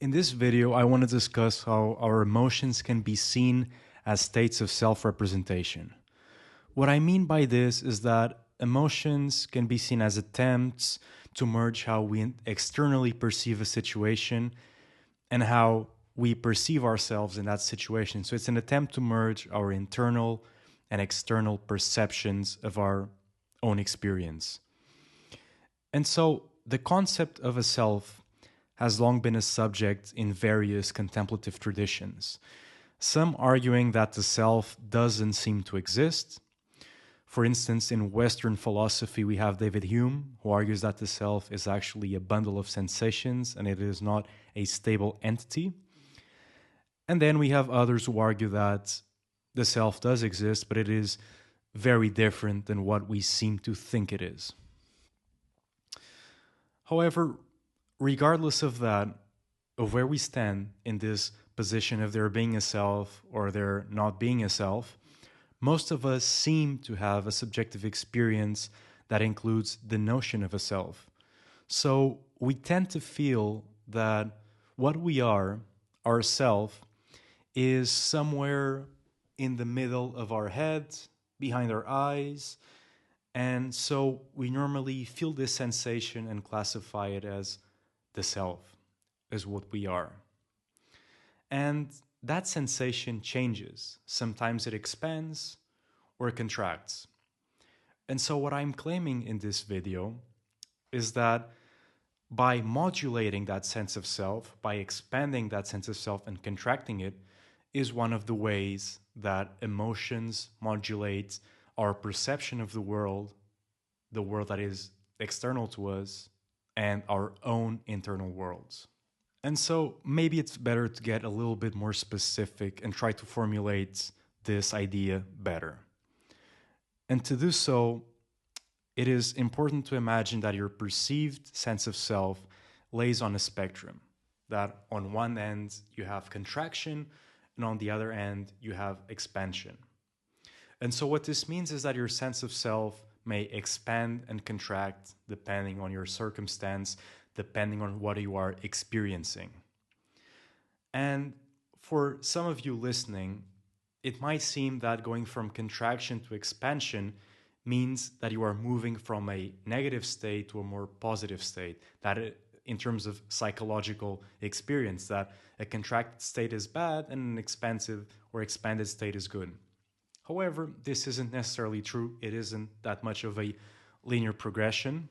In this video, I want to discuss how our emotions can be seen as states of self-representation. What I mean by this is that emotions can be seen as attempts to merge how we externally perceive a situation and how we perceive ourselves in that situation. So it's an attempt to merge our internal and external perceptions of our own experience. And so the concept of a self has long been a subject in various contemplative traditions, some arguing that the self doesn't seem to exist. For instance, in Western philosophy, we have David Hume, who argues that the self is actually a bundle of sensations and it is not a stable entity. And then we have others who argue that the self does exist, but it is very different than what we seem to think it is. However, regardless of that, of where we stand in this position of there being a self or there not being a self, most of us seem to have a subjective experience that includes the notion of a self. So we tend to feel that what we are, our self, is somewhere in the middle of our head, behind our eyes, and so we normally feel this sensation and classify it as the self, as what we are. And that sensation changes. Sometimes it expands or it contracts. And so, what I'm claiming in this video is that by modulating that sense of self, by expanding that sense of self and contracting it, is one of the ways that emotions modulate our perception of the world that is external to us, and our own internal worlds. And so maybe it's better to get a little bit more specific and try to formulate this idea better. And to do so, it is important to imagine that your perceived sense of self lays on a spectrum. That on one end you have contraction, and on the other end you have expansion. And so, what this means is that your sense of self may expand and contract depending on your circumstance, depending on what you are experiencing. And for some of you listening, it might seem that going from contraction to expansion means that you are moving from a negative state to a more positive state. In terms of psychological experience, that a contracted state is bad and an expansive or expanded state is good. However, this isn't necessarily true. It isn't that much of a linear progression.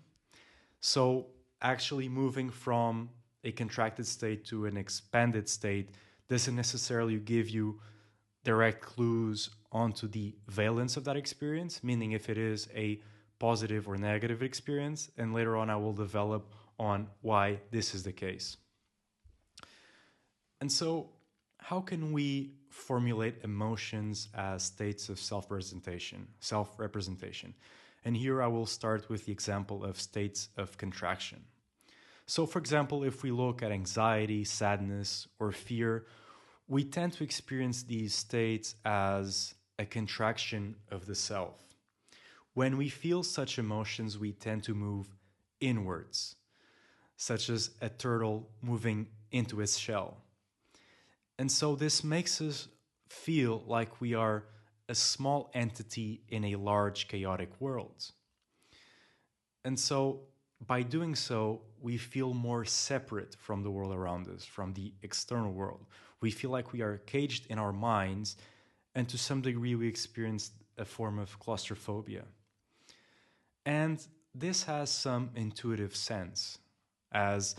So, actually moving from a contracted state to an expanded state doesn't necessarily give you direct clues onto the valence of that experience, meaning if it is a positive or negative experience. And later on, I will develop on why this is the case. And so, how can we formulate emotions as states of self-representation? And here I will start with the example of states of contraction. So, for example, if we look at anxiety, sadness, or fear, we tend to experience these states as a contraction of the self. When we feel such emotions, we tend to move inwards, such as a turtle moving into its shell. And so this makes us feel like we are a small entity in a large chaotic world. And so by doing so, we feel more separate from the world around us, from the external world. We feel like we are caged in our minds, and to some degree, we experience a form of claustrophobia. And this has some intuitive sense, as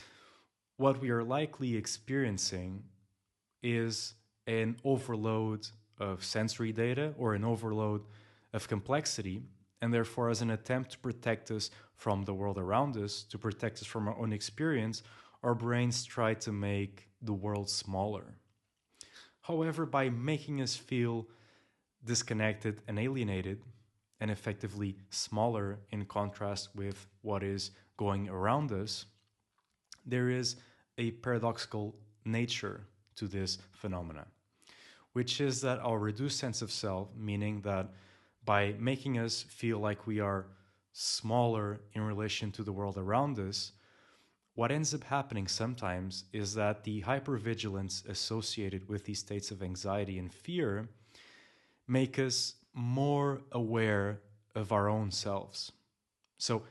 what we are likely experiencing is an overload of sensory data or an overload of complexity, and therefore, as an attempt to protect us from the world around us, to protect us from our own experience, our brains try to make the world smaller. However, by making us feel disconnected and alienated, and effectively smaller in contrast with what is going around us, there is a paradoxical nature to this phenomena, which is that our reduced sense of self, meaning that by making us feel like we are smaller in relation to the world around us, What ends up happening sometimes is that the hypervigilance associated with these states of anxiety and fear make us more aware of our own selves. So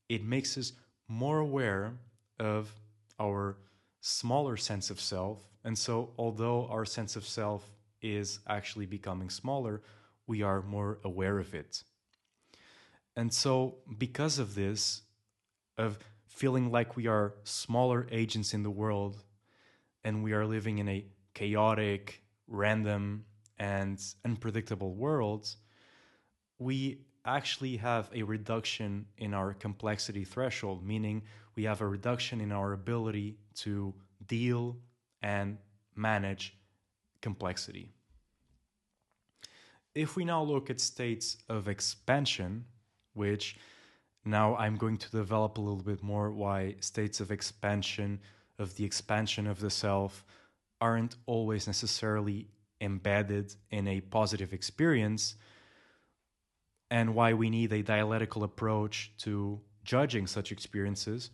it makes us more aware of our smaller sense of self. And so, although our sense of self is actually becoming smaller, we are more aware of it. And so, because of this, of feeling like we are smaller agents in the world and we are living in a chaotic, random, and unpredictable world, we actually have a reduction in our complexity threshold, meaning we have a reduction in our ability to deal and manage complexity. If we now look at states of expansion, which now I'm going to develop a little bit more why states of expansion, of the expansion of the self, aren't always necessarily embedded in a positive experience, and why we need a dialectical approach to judging such experiences,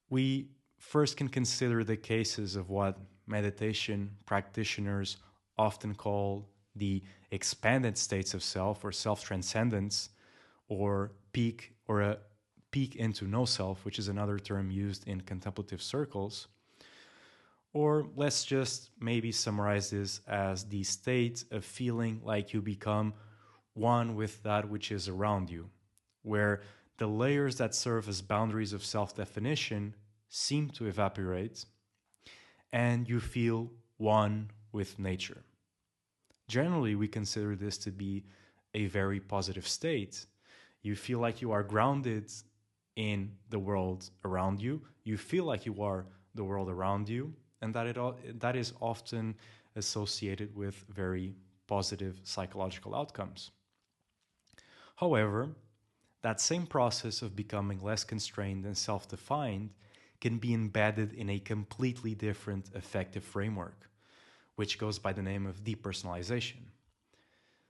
we first can consider the cases of what meditation practitioners often call the expanded states of self or self-transcendence, or a peak into no self, which is another term used in contemplative circles. Or let's just maybe summarize this as the state of feeling like you become one with that which is around you, where the layers that serve as boundaries of self-definition seem to evaporate, and you feel one with nature. Generally, we consider this to be a very positive state. You feel like you are grounded in the world around you. You feel like you are the world around you, and that is often associated with very positive psychological outcomes. However, that same process of becoming less constrained and self-defined can be embedded in a completely different affective framework, which goes by the name of depersonalization.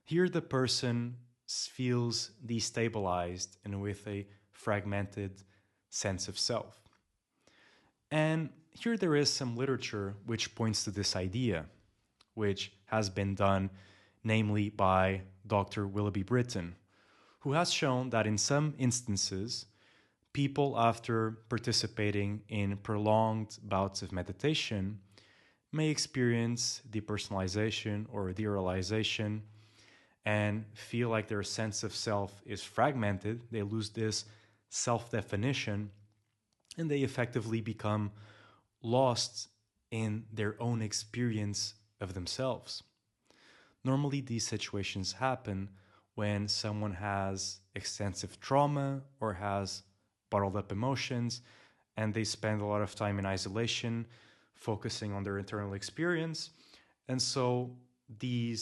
Here, the person feels destabilized and with a fragmented sense of self. And here there is some literature which points to this idea, which has been done namely by Dr. Willoughby Britton, who has shown that in some instances, people after participating in prolonged bouts of meditation may experience depersonalization or derealization and feel like their sense of self is fragmented. They lose this self-definition and they effectively become lost in their own experience of themselves. Normally, these situations happen when someone has extensive trauma or has bottled up emotions and they spend a lot of time in isolation, focusing on their internal experience. And so the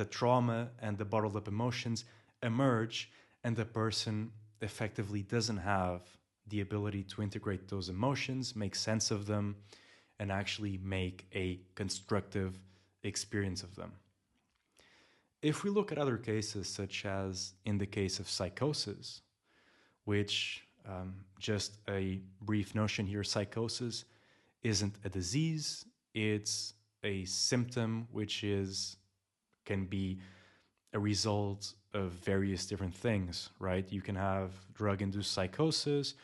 trauma and the bottled up emotions emerge, and the person effectively doesn't have the ability to integrate those emotions, make sense of them, and actually make a constructive experience of them. If we look at other cases, such as in the case of psychosis, which, just a brief notion here, psychosis isn't a disease, it's a symptom which can be a result of various different things, right? You can have drug-induced psychosis,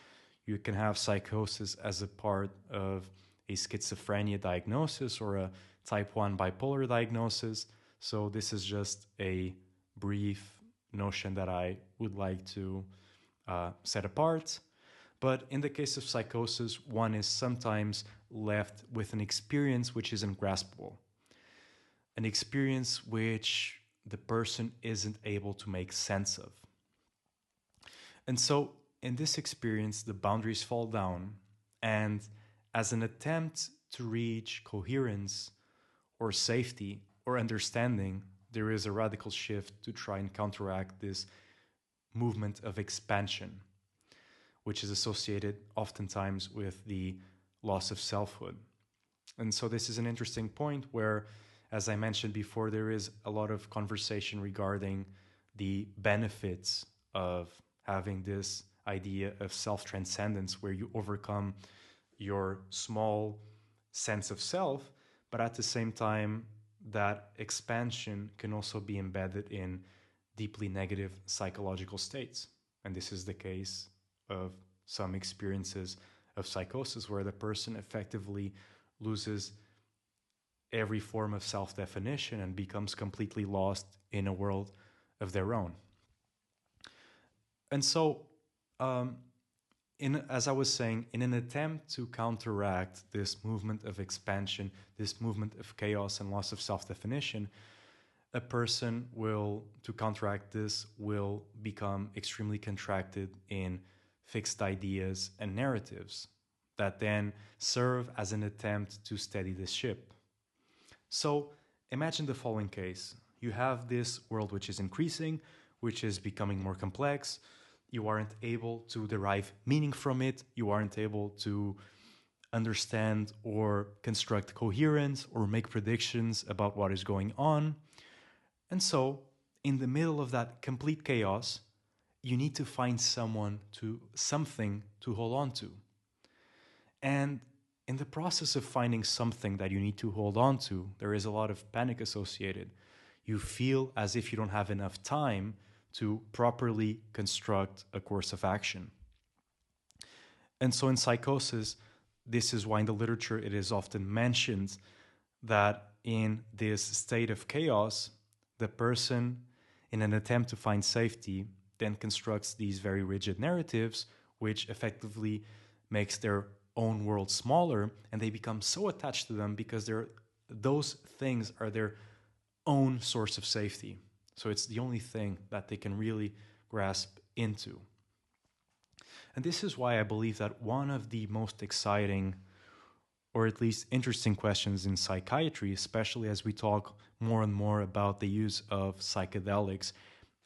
you can have psychosis as a part of a schizophrenia diagnosis or a type 1 bipolar diagnosis. So this is just a brief notion that I would like to set apart. But in the case of psychosis, one is sometimes left with an experience which is ungraspable, an experience which the person isn't able to make sense of. And so in this experience, the boundaries fall down, and as an attempt to reach coherence or safety or understanding, there is a radical shift to try and counteract this movement of expansion, which is associated oftentimes with the loss of selfhood. And so this is an interesting point where, as I mentioned before, there is a lot of conversation regarding the benefits of having this idea of self-transcendence, where you overcome your small sense of self, but at the same time, that expansion can also be embedded in deeply negative psychological states. And this is the case of some experiences of psychosis where the person effectively loses every form of self definition and becomes completely lost in a world of their own. And so, um, as I was saying, in an attempt to counteract this movement of expansion, this movement of chaos and loss of self definition, a person will, to counteract this, will become extremely contracted in fixed ideas and narratives that then serve as an attempt to steady the ship. So imagine the following case. You have this world which is increasing, which is becoming more complex. You aren't able to derive meaning from it. You aren't able to understand or construct coherence or make predictions about what is going on. And so, in the middle of that complete chaos, you need to find something to hold on to. And in the process of finding something that you need to hold on to, there is a lot of panic associated. You feel as if you don't have enough time to properly construct a course of action. And so in psychosis, this is why in the literature it is often mentioned that in this state of chaos, the person, in an attempt to find safety, then constructs these very rigid narratives, which effectively makes their own world smaller, and they become so attached to them because those things are their own source of safety. So it's the only thing that they can really grasp into. And this is why I believe that one of the most exciting or at least interesting questions in psychiatry, especially as we talk more and more about the use of psychedelics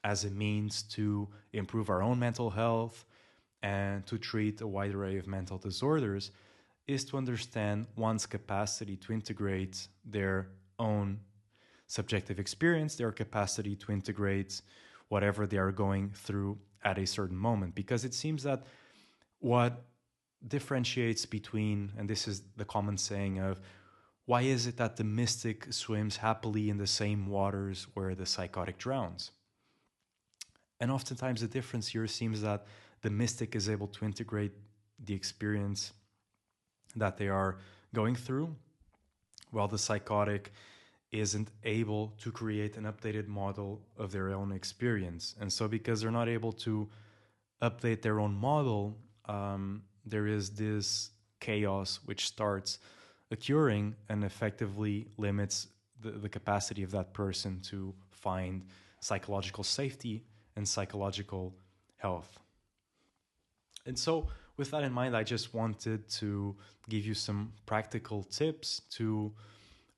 as a means to improve our own mental health and to treat a wide array of mental disorders, is to understand one's capacity to integrate their own subjective experience, their capacity to integrate whatever they are going through at a certain moment. Because it seems that what differentiates between, and this is the common saying of, why is it that the mystic swims happily in the same waters where the psychotic drowns? And oftentimes the difference here seems that the mystic is able to integrate the experience that they are going through, while the psychotic isn't able to create an updated model of their own experience. And so because they're not able to update their own model, there is this chaos which starts occurring and effectively limits the capacity of that person to find psychological safety and psychological health. And so, with that in mind, I just wanted to give you some practical tips to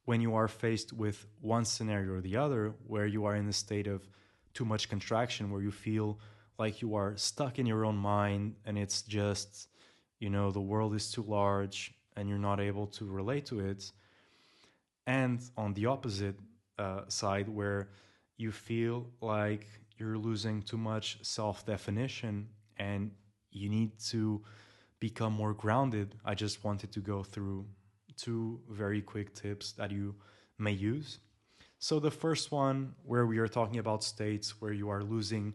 when you are faced with one scenario or the other, where you are in a state of too much contraction, where you feel like you are stuck in your own mind and it's just, the world is too large and you're not able to relate to it. And on the opposite side, where you feel like you're losing too much self definition and you need to become more grounded, I just wanted to go through two very quick tips that you may use. So, the first one, where we are talking about states where you are losing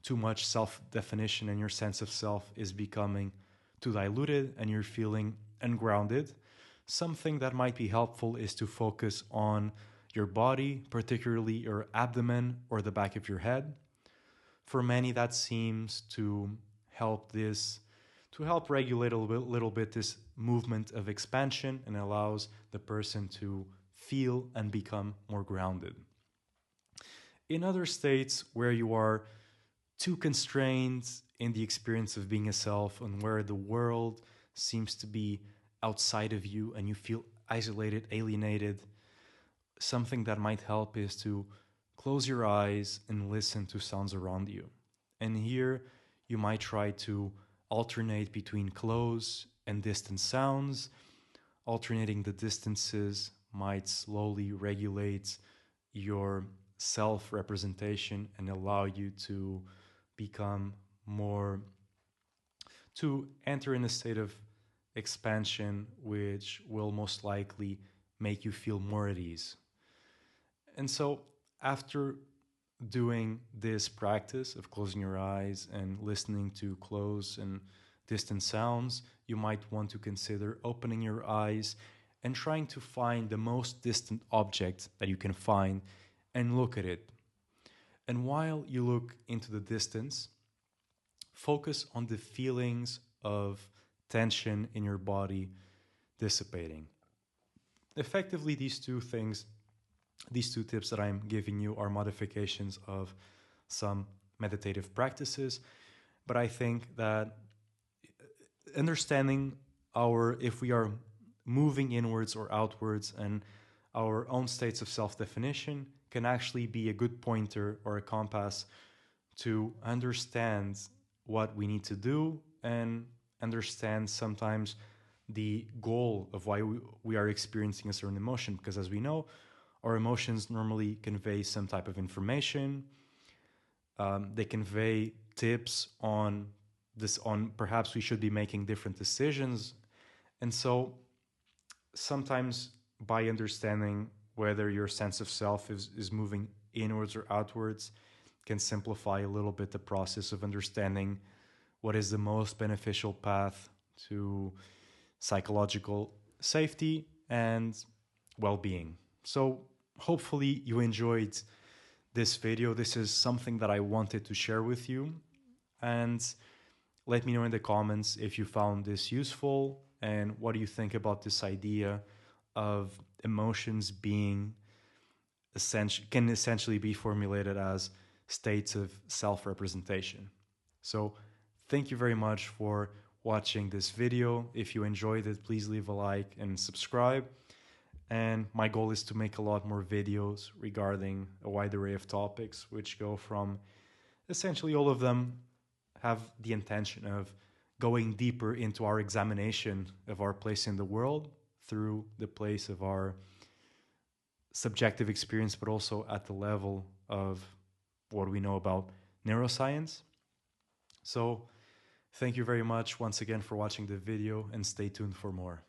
too much self definition and your sense of self is becoming too diluted and you're feeling ungrounded. Something that might be helpful is to focus on your body, particularly your abdomen or the back of your head. For many, that seems to help regulate a little bit this movement of expansion and allows the person to feel and become more grounded. In other states where you are too constrained in the experience of being a self and where the world seems to be outside of you and you feel isolated, alienated, something that might help is to close your eyes and listen to sounds around you. And here you might try to alternate between close and distant sounds. Alternating the distances might slowly regulate your self representation and allow you to become more, to enter in a state of expansion, which will most likely make you feel more at ease. And so, after doing this practice of closing your eyes and listening to close and distant sounds, you might want to consider opening your eyes and trying to find the most distant object that you can find and look at it. And while you look into the distance, focus on the feelings of tension in your body dissipating. Effectively, these two tips that I'm giving you are modifications of some meditative practices, but I think that understanding if we are moving inwards or outwards and our own states of self-definition can actually be a good pointer or a compass to understand what we need to do and understand sometimes the goal of why we are experiencing a certain emotion. Because as we know, our emotions normally convey some type of information. They convey tips on perhaps we should be making different decisions. And so sometimes by understanding whether your sense of self is moving inwards or outwards can simplify a little bit the process of understanding what is the most beneficial path to psychological safety and well-being. So hopefully you enjoyed this video. This is something that I wanted to share with you. And let me know in the comments if you found this useful and what do you think about this idea of emotions being can essentially be formulated as states of self-representation. So thank you very much for watching this video. If you enjoyed it, please leave a like and subscribe. And my goal is to make a lot more videos regarding a wide array of topics, which go from essentially all of them have the intention of going deeper into our examination of our place in the world through the place of our subjective experience, but also at the level of what we know about neuroscience. So thank you very much once again for watching the video and stay tuned for more.